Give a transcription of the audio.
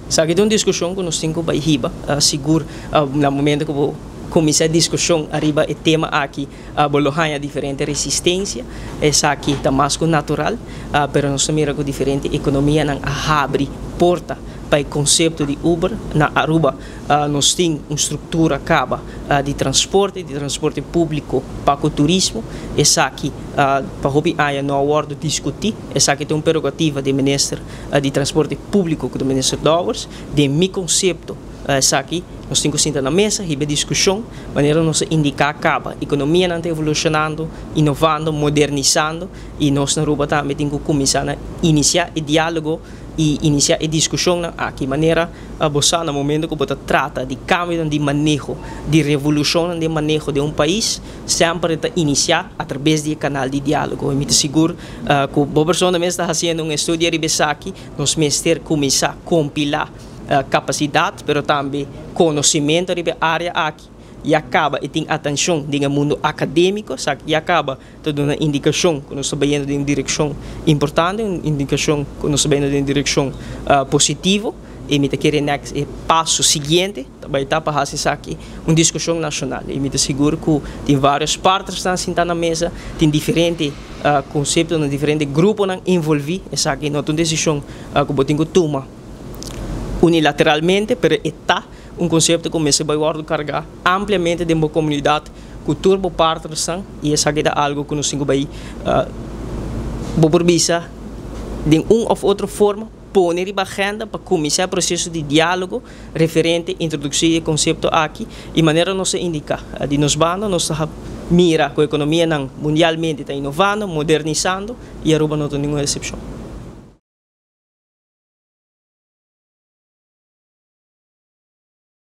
Sabe que tem uma discussão que nós temos que riba, seguro, no momento que vou começar a discussão arriba o tema aqui, a diferente resistência, essa aqui está mais natural, mas nós também com diferente economia não abre porta para o conceito de Uber na Aruba. Nós temos uma estrutura acaba de transporte público para o turismo. Essa aqui para o não acordo discutir. Essa aqui tem uma prerrogativa do ministro de transporte público do ministro Dowers, de meu conceito. Essa aqui nós temos que sentar na mesa e ver discussão, maneira nós indicar acaba. A economia não está evolucionando, inovando, modernizando, e nós na Aruba também temos que começar a iniciar o diálogo e iniciar a discussão aqui maneira a no momento que você trata de cambio de manejo, de revolução de manejo de um país, sempre está iniciar através do canal de diálogo. Eu me seguro que a pessoa também está fazendo um estudo de aqui, nós mestres começar a compilar capacidade, mas também conhecimento da área aqui. E acaba e tem atenção no mundo acadêmico, sabe? E acaba toda uma indicação que nós estamos indo em direção importante, uma indicação que nós estamos indo em direção positiva. E me querer next passo seguinte, também está para fazer aqui uma discussão nacional. E me seguro que tem várias partes que estão sentadas na mesa, tem diferentes conceitos, diferentes grupos envolvidos. Essa aqui não é uma decisão que eu tenho que tomar unilateralmente, mas está um conceito que começa a carregar ampliamente dentro da comunidade, cultura por parte e essa é algo que nós temos que visa de uma ou outra forma pôr em agenda para começar o processo de diálogo referente a introduzir o conceito aqui e maneira nós indicar de nós nós mira que a economia mundialmente está inovando, modernizando e a Aruba não tem nenhuma exceção.